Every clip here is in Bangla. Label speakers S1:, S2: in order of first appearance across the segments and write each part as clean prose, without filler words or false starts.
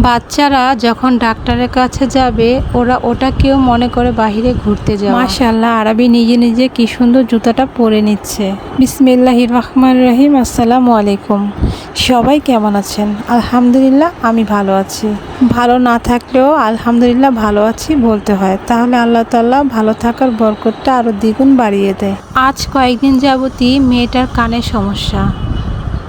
S1: বাচ্চারা যখন ডাক্তারের কাছে যাবে ওরা ওটাকেও মনে করে বাহিরে ঘুরতে যাওয়া। মাশাআল্লাহ, আরবি নিজে নিজে কি সুন্দর জুতাটা পরে নিচ্ছে। বিসমিল্লাহির রহমানির রহিম। আসসালামু আলাইকুম। সবাই কেমন আছেন? আলহামদুলিল্লাহ আমি ভালো আছি। ভালো না থাকলেও আলহামদুলিল্লাহ ভালো আছি বলতে হয়, তাহলে আল্লাহ তাআলা ভালো থাকার বরকতটা আরও দ্বিগুণ বাড়িয়ে দেয়। আজ কয়েকদিন যাবতই মেয়েটার কানের সমস্যা,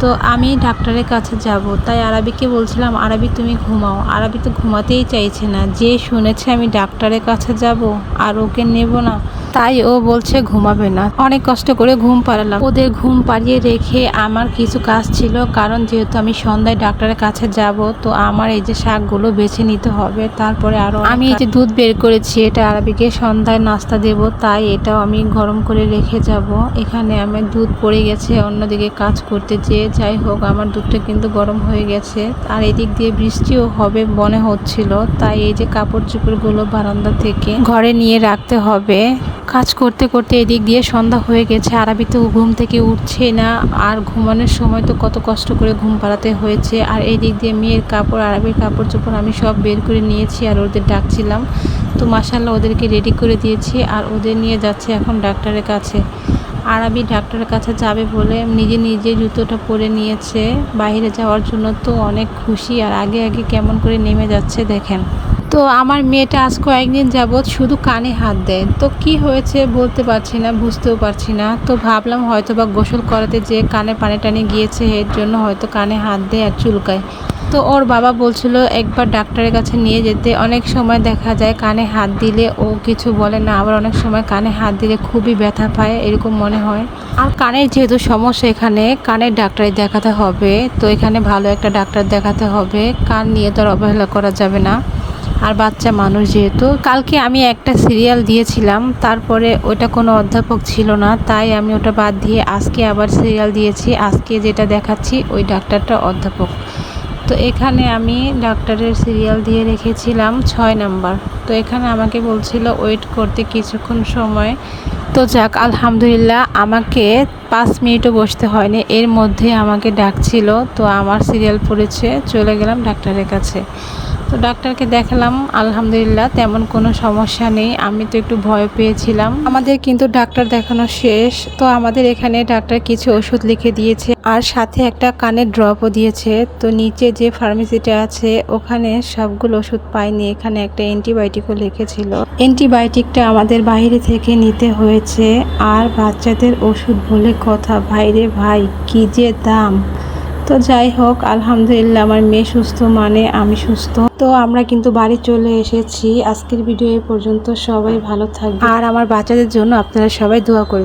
S1: তো আমি ডাক্তারের কাছে যাব। তাই আরবিকে বলছিলাম, আরবি তুমি ঘুমাও। আরবি তো ঘুমাতেই চাইছে না, যে শুনেছে আমি ডাক্তারের কাছে যাব আর ওকে নেব না, তাই ও বলছে ঘুমাবে না। অনেক কষ্ট করে ঘুম পাড়ালাম। ওদের ঘুম পাড়িয়ে রেখে আমার কিছু কাজ ছিল, কারণ যেহেতু আমি সন্ধ্যায় ডাক্তারের কাছে যাব, তো আমার এই যে শাকগুলো বেছে নিতে হবে। তারপরে আরও আমি এই যে দুধ বের করেছি, এটা আরবিকে সন্ধ্যায় নাস্তা দেব, তাই এটাও আমি গরম করে রেখে যাব। এখানে আমার দুধ পড়ে গেছে অন্যদিকে কাজ করতে যেয়ে। যাই হোক, আমার দুধটা কিন্তু গরম হয়ে গেছে। আর এদিক দিয়ে বৃষ্টিও হবে মনে হচ্ছিল, তাই এই যে কাপড় চোপড়গুলো বারান্দা থেকে ঘরে নিয়ে রাখতে হবে। কাজ করতে করতে এদিক দিয়ে সন্ধ্যা হয়ে গেছে। আরবি তো ঘুম থেকে উঠছে না, আর ঘুমানোর সময় তো কত কষ্ট করে ঘুম পাড়াতে হয়েছে। আর এই দিক দিয়ে মেয়ের কাপড়, আরবির কাপড় চোপড় আমি সব বের করে নিয়েছি আর ওদের ডাকছিলাম। তো মাশাআল্লাহ ওদেরকে রেডি করে দিয়েছি আর ওদের নিয়ে যাচ্ছে এখন ডাক্তারের কাছে। আরবি ডাক্তারের কাছে যাবে বলে নিজে নিজে জুতোটা পরে নিয়েছে বাইরে যাওয়ার জন্য। তো অনেক খুশি, আর আগে আগে কেমন করে নেমে যাচ্ছে দেখেন। তো আমার মেয়েটা আজ কয়েকদিন যাবৎ শুধু কানে হাত দেয়। তো কি হয়েছে বলতে পারছি না, বুঝতেও পারছি না। তো ভাবলাম হয়তো বা গোসল করাতে যে কানে পানি টানি গিয়েছে, এর জন্য হয়তো কানে হাত দেয় আর চুলকায়। তো ওর বাবা বলছিল একবার ডাক্তারের কাছে নিয়ে যেতে। অনেক সময় দেখা যায় কানে হাত দিলে ও কিছু বলে না, আবার অনেক সময় কানে হাত দিলে খুবই ব্যথা পায় এরকম মনে হয়। আর কানের যেহেতু সমস্যা, এখানে কানের ডাক্তারই দেখাতে হবে। তো এখানে ভালো একটা ডাক্তার দেখাতে হবে, কান নিয়ে তো আর অবহেলা করা যাবে না। আর বাচ্চা মানুষ যেহেতু। কালকে আমি একটা সিরিয়াল দিয়েছিলাম, তারপরে ওটা কোনো অধ্যাপক ছিল না, তাই আমি ওটা বাদ দিয়ে আজকে আবার সিরিয়াল দিয়েছি। আজকে যেটা দেখাচ্ছি ওই ডাক্তারটা অধ্যাপক। তো এখানে আমি ডাক্তারের সিরিয়াল দিয়ে রেখেছিলাম 6 নাম্বার। তো এখানে আমাকে বলছিল ওয়েট করতে কিছুক্ষণ সময়। তো যাক, আলহামদুলিল্লাহ আমাকে 5 মিনিটও বসতে হয়নি, এর মধ্যে আমাকে ডাকছিল। তো আমার সিরিয়াল পড়েছে, চলে গেলাম ডাক্তারের কাছে। তো ডাক্তারকে দেখালাম, আলহামদুলিল্লাহ তেমন কোনো সমস্যা নেই। আমি তো একটু ভয় পেয়েছিলাম। আমাদের কিন্তু ডাক্তার দেখানো শেষ। তো আমাদের এখানে ডাক্তার কিছু ওষুধ লিখে দিয়েছে আর সাথে একটা কানের ড্রপও দিয়েছে। তো নিচে যে ফার্মেসিটা আছে ওখানে সবগুলো ওষুধ পাইনি, এখানে একটা অ্যান্টিবায়োটিকও লিখেছিল। অ্যান্টিবায়োটিকটা আমাদের বাইরে থেকে নিতে হয়েছে। আর বাচ্চাদের ওষুধ বলে কথা, ভাইরে ভাই কি যে দাম। তো যাই হোক, আলহামদুলিল্লাহ আমার মেয়ে সুস্থ মানে আমি সুস্থ। তো আমরা কিন্তু বাড়ি চলে এসেছি। আজকের ভিডিও এ পর্যন্ত। সবাই ভালো থাকবে আর আমার বাচ্চাদের জন্য আপনারা সবাই দোয়া করবেন।